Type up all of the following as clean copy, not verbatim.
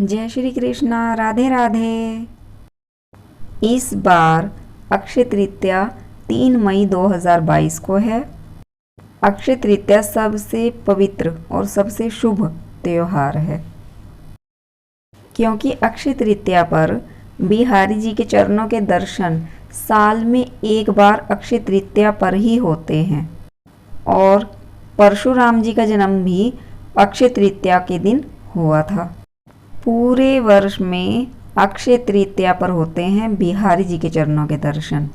जय श्री कृष्णा। राधे राधे। इस बार अक्षय तृतीया 3 मई 2022 को है। अक्षय तृतीया सबसे पवित्र और सबसे शुभ त्योहार है, क्योंकि अक्षय तृतीया पर बिहारी जी के चरणों के दर्शन साल में एक बार अक्षय तृतीया पर ही होते हैं और परशुराम जी का जन्म भी अक्षय तृतीया के दिन हुआ था। पूरे वर्ष में अक्षय तृतीया पर होते हैं बिहारी जी के चरणों के दर्शन।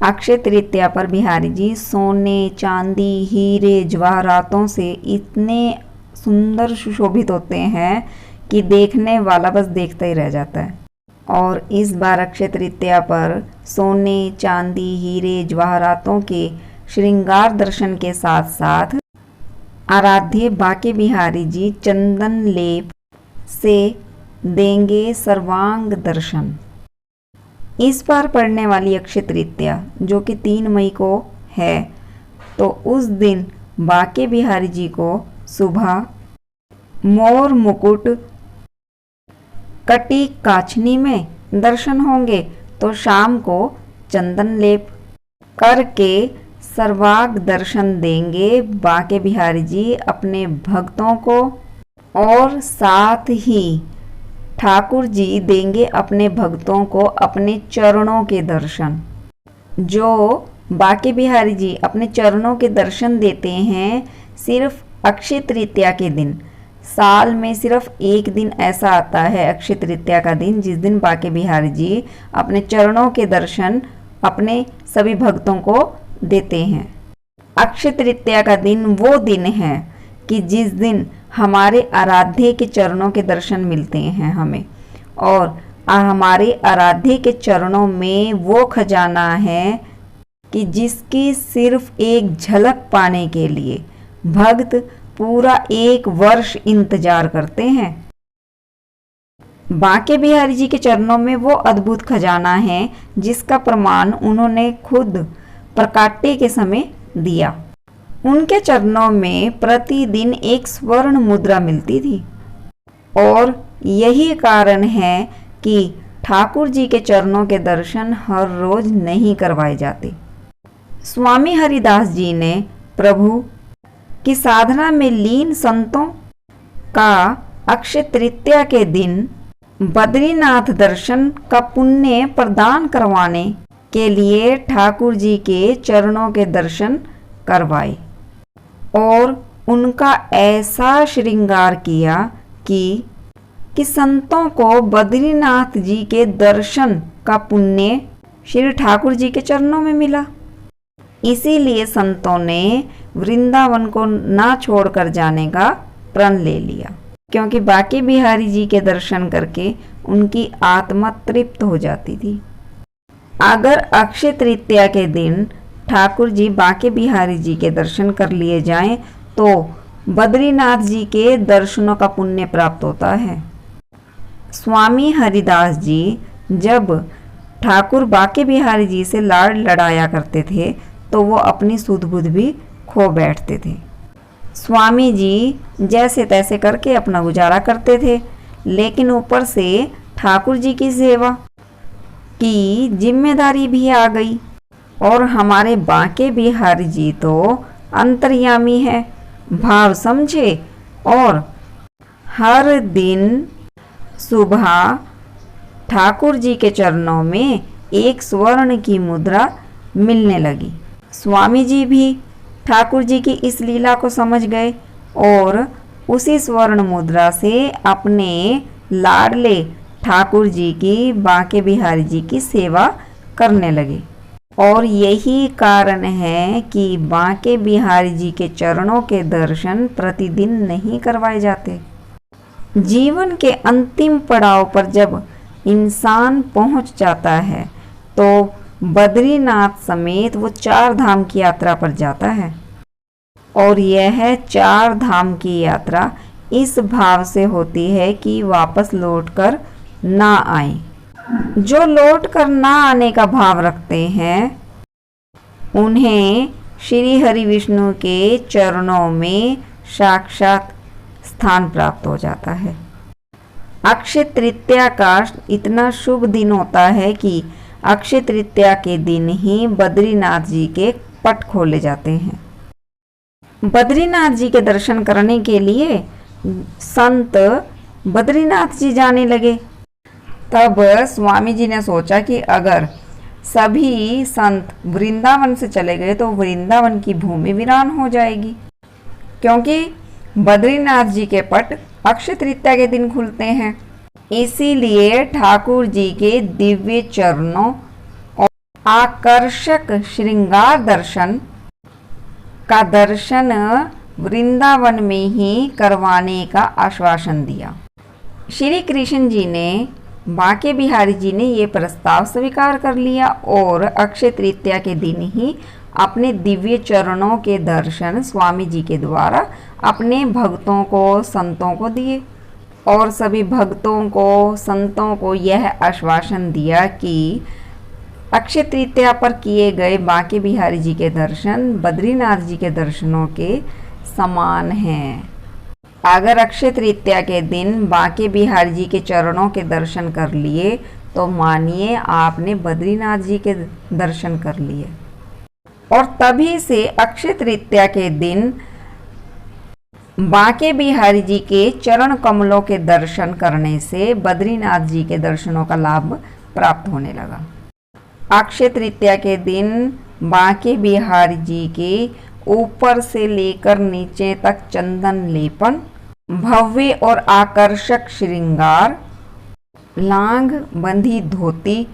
अक्षय तृतीया पर बिहारी जी सोने, चांदी, हीरे, जवाहरातों से इतने सुंदर सुशोभित होते हैं कि देखने वाला बस देखता ही रह जाता है। और इस बार अक्षय तृतीया पर सोने, चांदी, हीरे, जवाहरातों के श्रृंगार दर्शन के साथ साथ आराध्य बाके बिहारी जी चंदन लेप से देंगे सर्वांग दर्शन। इस बार पड़ने वाली अक्षय तृतीया जो कि 3 मई को है, तो उस दिन बाके बिहारी जी को सुबह मोर मुकुट कटी काछनी में दर्शन होंगे, तो शाम को चंदन लेप करके सर्वांग दर्शन देंगे बाके बिहारी जी अपने भक्तों को, और साथ ही ठाकुर जी देंगे अपने भक्तों को अपने चरणों के दर्शन। जो बाके बिहारी जी अपने चरणों के दर्शन देते हैं सिर्फ अक्षय तृतीया के दिन। साल में सिर्फ एक दिन ऐसा आता है अक्षय तृतीया का दिन, जिस दिन बाके बिहारी जी अपने चरणों के दर्शन अपने सभी भक्तों को देते हैं। अक्षय तृतीया का दिन वो दिन है कि जिस दिन हमारे आराध्य के चरणों के दर्शन मिलते हैं हमें, और हमारे आराध्य के चरणों में वो खजाना है कि जिसकी सिर्फ एक झलक पाने के लिए भक्त पूरा 1 वर्ष इंतजार करते हैं। बाके बिहारी जी के चरणों में वो अद्भुत खजाना है जिसका प्रमाण उन्होंने खुद प्रकाट्य के समय दिया। उनके चरणों में प्रतिदिन एक स्वर्ण मुद्रा मिलती थी, और यही कारण है कि ठाकुर जी के चरणों के दर्शन हर रोज नहीं करवाए जाते। स्वामी हरिदास जी ने प्रभु की साधना में लीन संतों का अक्षय तृतीया के दिन बद्रीनाथ दर्शन का पुण्य प्रदान करवाने के लिए ठाकुर जी के चरणों के दर्शन करवाए, और उनका ऐसा श्रृंगार किया कि संतों को बद्रीनाथ जी के दर्शन का पुण्य श्री ठाकुर जी के चरणों में मिला। इसीलिए संतों ने वृंदावन को ना छोड़कर जाने का प्रण ले लिया, क्योंकि बाके बिहारी जी के दर्शन करके उनकी आत्मा तृप्त हो जाती थी। अगर अक्षय तृतीया के दिन ठाकुर जी बाके बिहारी जी के दर्शन कर लिए जाएं, तो बद्रीनाथ जी के दर्शनों का पुण्य प्राप्त होता है। स्वामी हरिदास जी जब ठाकुर बाके बिहारी जी से लाड़ लड़ाया करते थे, तो वो अपनी सुध बुध भी खो बैठते थे। स्वामी जी जैसे तैसे करके अपना गुजारा करते थे, लेकिन ऊपर से ठाकुर जी की सेवा की जिम्मेदारी भी आ गई, और हमारे बाके बिहारी जी तो अंतर्यामी है, भाव समझे, और हर दिन सुबह ठाकुर जी के चरणों में एक स्वर्ण की मुद्रा मिलने लगी। स्वामी जी भी ठाकुर जी की इस लीला को समझ गए और उसी स्वर्ण मुद्रा से अपने लाडले ठाकुर जी की बाके बिहारी जी की सेवा करने लगे। और यही कारण है कि बाके बिहारी जी के चरणों के दर्शन प्रतिदिन नहीं करवाए जाते। जीवन के अंतिम पड़ाव पर जब इंसान पहुंच जाता है, तो बद्रीनाथ समेत वो 4 धाम की यात्रा पर जाता है, और यह 4 धाम की यात्रा इस भाव से होती है कि वापस लौटकर ना आए। जो लौट कर ना आने का भाव रखते हैं, उन्हें श्री हरि विष्णु के चरणों में साक्षात स्थान प्राप्त हो जाता है। अक्षय तृतीया का इतना शुभ दिन होता है कि अक्षय तृतीया के दिन ही बद्रीनाथ जी के पट खोले जाते हैं। बद्रीनाथ जी के दर्शन करने के लिए संत बद्रीनाथ जी जाने लगे। तब स्वामी जी ने सोचा कि अगर सभी संत वृंदावन से चले गए तो वृंदावन की भूमि वीरान हो जाएगी, क्योंकि बद्रीनाथ जी के पट अक्षय तृतीया के दिन खुलते हैं। इसीलिए ठाकुर जी के दिव्य चरणों और आकर्षक श्रृंगार दर्शन का दर्शन वृंदावन में ही करवाने का आश्वासन दिया। श्री कृष्ण जी ने बांके बिहारी जी ने ये प्रस्ताव स्वीकार कर लिया और अक्षय तृतीया के दिन ही अपने दिव्य चरणों के दर्शन स्वामी जी के द्वारा अपने भक्तों को संतों को दिए और सभी भक्तों को संतों को यह आश्वासन दिया कि अक्षय तृतीया पर किए गए बांके बिहारी जी के दर्शन बद्रीनाथ जी के दर्शनों के समान हैं। अगर अक्षय तृतीया के दिन बांके बिहारी जी के चरणों के दर्शन कर लिए तो मानिए आपने बद्रीनाथ जी के दर्शन कर लिए। और तभी से अक्षय तृतीया के दिन बांके बिहारी जी के चरण कमलों के दर्शन करने से बद्रीनाथ जी के दर्शनों का लाभ प्राप्त होने लगा। अक्षय तृतीया के दिन बांके बिहारी जी के ऊपर से लेकर नीचे तक चंदन लेपन, भव्य और आकर्षक श्रृंगार, लांग बंधी धोती,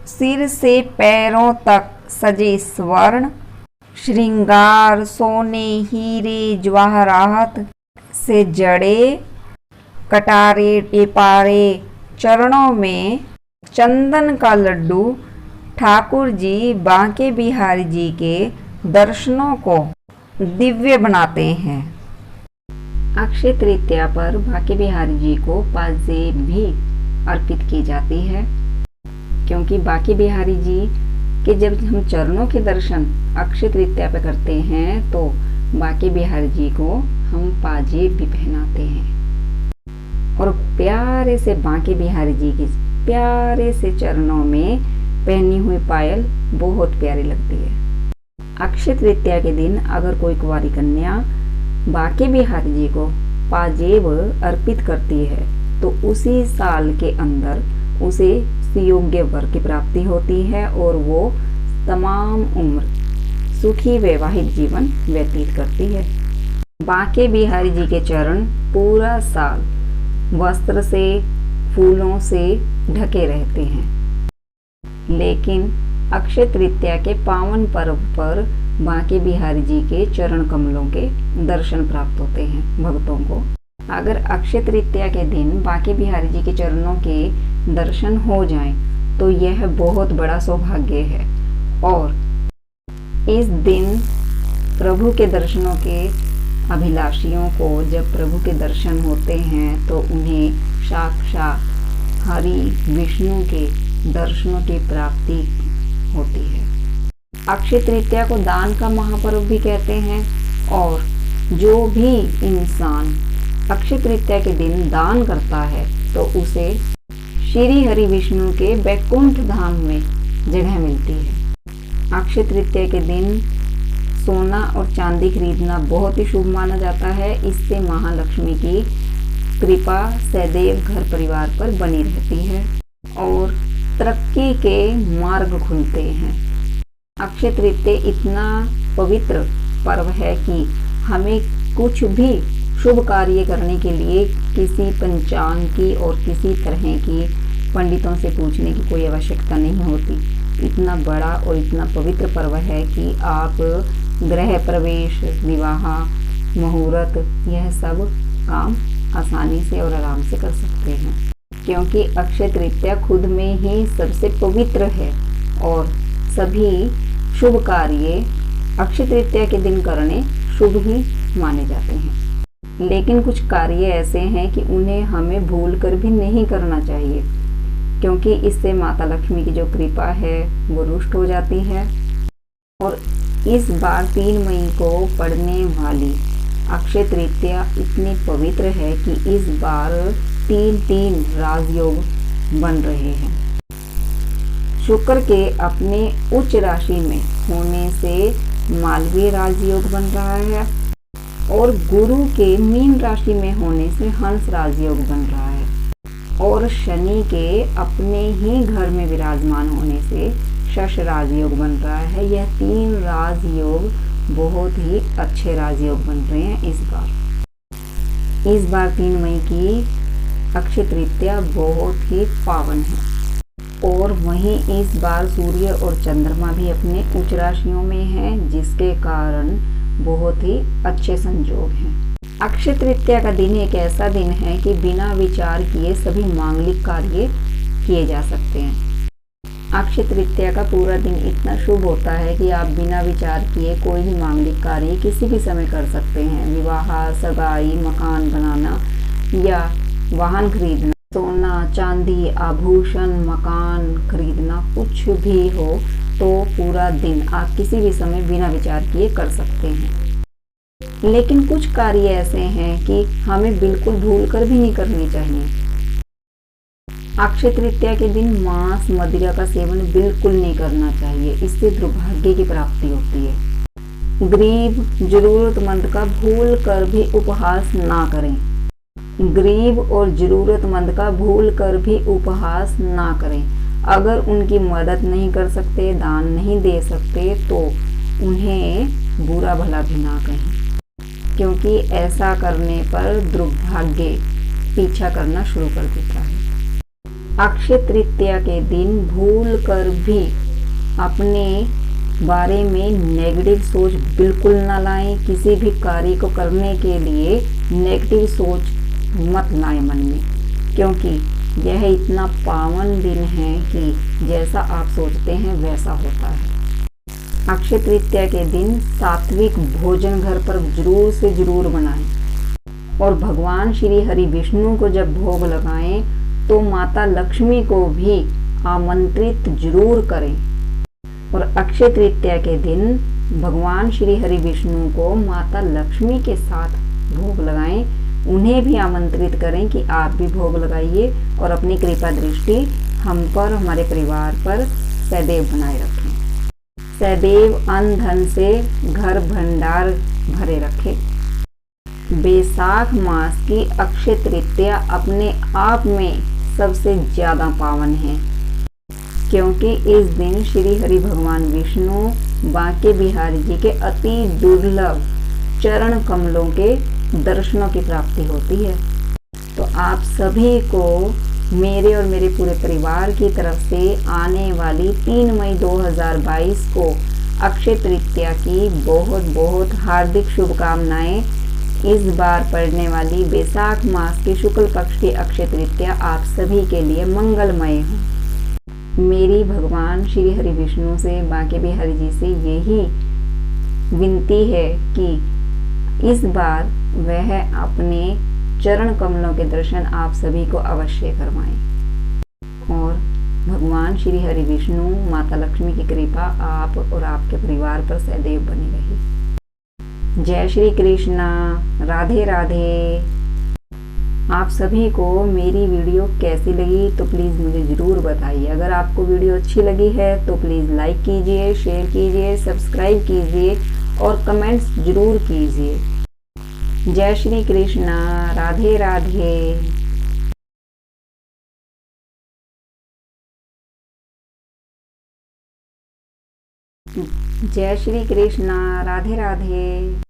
सिर से पैरों तक सजे स्वर्ण श्रृंगार, सोने हीरे जवाहरात से जड़े कटारे टेपारे, चरणों में चंदन का लड्डू ठाकुर जी बांके बिहारी जी के दर्शनों को दिव्य बनाते हैं। अक्षय तृतीया पर बांके बिहारी जी को पाजेब भी अर्पित की जाती है, क्योंकि बांके बिहारी जी के जब हम चरणों के दर्शन अक्षय तृतीया पे करते हैं तो बांके बिहारी जी को हम पाजेब भी पहनाते हैं और प्यारे से बांके बिहारी जी के प्यारे से चरणों में पहनी हुई पायल बहुत प्यारी लगती है। अक्षय तृतीया के दिन अगर कोई कुंवारी कन्या बांके बिहारी जी को पाजेब अर्पित करती है तो उसी साल के अंदर उसे सुयोग्य वर की प्राप्ति होती है और वो तमाम उम्र सुखी वैवाहिक जीवन व्यतीत करती है। बांके बिहारी जी के चरण पूरा साल वस्त्र से फूलों से ढके रहते हैं, लेकिन अक्षय तृतीया के पावन पर्व पर बांके बिहारी जी के चरण कमलों के दर्शन प्राप्त होते हैं भक्तों को। अगर अक्षय तृतीया के दिन बांके बिहारी जी के चरणों के दर्शन हो जाएं तो यह बहुत बड़ा सौभाग्य है और इस दिन प्रभु के दर्शनों के अभिलाषियों को जब प्रभु के दर्शन होते हैं तो उन्हें साक्षात हरि विष्णु के दर्शनों की प्राप्ति होती है। अक्षय तृतीया को दान का महापर्व भी कहते हैं और जो भी इंसान अक्षय तृतीया के दिन दान करता है तो उसे श्री हरि विष्णु के वैकुंठ धाम में जगह मिलती है। अक्षय तृतीया के दिन सोना और चांदी खरीदना बहुत ही शुभ माना जाता है। इससे महालक्ष्मी की कृपा सदैव घर परिवार पर बनी रहती है और तरक्की के मार्ग खुलते हैं। अक्षय तृतीया इतना पवित्र पर्व है कि हमें कुछ भी शुभ कार्य करने के लिए किसी पंचांग की और किसी तरह की पंडितों से पूछने की कोई आवश्यकता नहीं होती। इतना बड़ा और इतना पवित्र पर्व है कि आप गृह प्रवेश, विवाह, मुहूर्त यह सब काम आसानी से और आराम से कर सकते हैं, क्योंकि अक्षय तृतीया खुद में ही सबसे पवित्र है और सभी शुभ कार्य अक्षय तृतीया के दिन करने शुभ ही माने जाते हैं। लेकिन कुछ कार्य ऐसे हैं कि उन्हें हमें भूल कर भी नहीं करना चाहिए, क्योंकि इससे माता लक्ष्मी की जो कृपा है वो रुष्ट हो जाती है। और इस बार 3 मई को पड़ने वाली अक्षय तृतीया इतनी पवित्र है कि इस बार तीन राजयोग बन रहे हैं। शुक्र के अपने उच्च राशि में होने से मालवीय राजयोग बन रहा है और गुरु के मीन राशि में होने से हंस राजयोग बन रहा है और शनि के अपने ही घर में विराजमान होने से शश राजयोग बन रहा है। यह 3 राजयोग बहुत ही अच्छे राजयोग बन रहे हैं इस बार 3 मई की अक्षय तृतीया बहुत ही पावन है और वहीं इस बार सूर्य और चंद्रमा भी अपने उच्च राशियों में हैं, जिसके कारण बहुत ही अच्छे संयोग हैं। अक्षय तृतीया का दिन एक ऐसा दिन है कि बिना विचार किए सभी मांगलिक कार्य किए जा सकते हैं। अक्षय तृतीया का पूरा दिन इतना शुभ होता है कि आप बिना विचार किए कोई भी मांगलिक कार्य किसी भी समय कर सकते हैं। विवाह, सगाई, मकान बनाना या वाहन खरीदना, सोना चांदी, आभूषण, मकान खरीदना, कुछ भी हो तो पूरा दिन आप किसी भी समय बिना विचार किए कर सकते हैं। लेकिन कुछ कार्य ऐसे हैं कि हमें बिल्कुल भूल कर भी नहीं करनी चाहिए। अक्षय तृतीया के दिन मांस मदिरा का सेवन बिल्कुल नहीं करना चाहिए, इससे दुर्भाग्य की प्राप्ति होती है। गरीब जरूरतमंद का भूल कर भी उपहास ना करें। गरीब और जरूरतमंद का भूल कर भी उपहास ना करें। अगर उनकी मदद नहीं कर सकते, दान नहीं दे सकते तो उन्हें बुरा भला भी ना कहें, क्योंकि ऐसा करने पर दुर्भाग्य पीछा करना शुरू कर देता है। अक्षय तृतीया के दिन भूल कर भी अपने बारे में नेगेटिव सोच बिल्कुल ना लाएं। किसी भी कार्य को करने के लिए नेगेटिव सोच मत लाएं मन में, क्योंकि यह इतना पावन दिन है कि जैसा आप सोचते हैं वैसा होता है। अक्षय तृतीया के दिन सात्विक भोजन घर पर जरूर से जरूर बनाएं और भगवान श्री हरि विष्णु को जब भोग लगाएं तो माता लक्ष्मी को भी आमंत्रित जरूर करें। और अक्षय तृतीया के दिन भगवान श्री हरि विष्णु को माता लक्ष्मी के साथ भोग लगाएं। उन्हें भी आमंत्रित करें कि आप भी भोग लगाइए और अपनी कृपा दृष्टि हम पर, हमारे परिवार पर सदैव बनाए रखें। सदैव अन्न धन से घर भंडार भरे रखें। बैसाख मास की अक्षय तृतीया अपने आप में सबसे ज्यादा पावन है, क्योंकि इस दिन श्री हरि भगवान विष्णु बांके बिहारी जी के अति दुर्लभ चरण कमलों के दर्शनों की प्राप्ति होती है। तो आप सभी को मेरे और मेरे पूरे परिवार की तरफ से आने वाली 3 मई 2022 को अक्षय तृतीया की बहुत बहुत हार्दिक शुभकामनाएं। इस बार पड़ने वाली बैसाख मास के शुक्ल पक्ष की अक्षय तृतीया आप सभी के लिए मंगलमय हो। मेरी भगवान श्री हरि विष्णु से, बांके बिहारी जी से यही विनती है कि इस बार वह अपने चरण कमलों के दर्शन आप सभी को अवश्य करवाएं और भगवान श्री हरि विष्णु, माता लक्ष्मी की कृपा आप और आपके परिवार पर सदैव बनी रहे। जय श्री कृष्णा, राधे राधे। आप सभी को मेरी वीडियो कैसी लगी तो प्लीज़ मुझे ज़रूर बताइए। अगर आपको वीडियो अच्छी लगी है तो प्लीज़ लाइक कीजिए, शेयर कीजिए, सब्सक्राइब कीजिए और कमेंट्स ज़रूर कीजिए। जय श्री कृष्णा, राधे राधे। जय श्री कृष्णा, राधे राधे।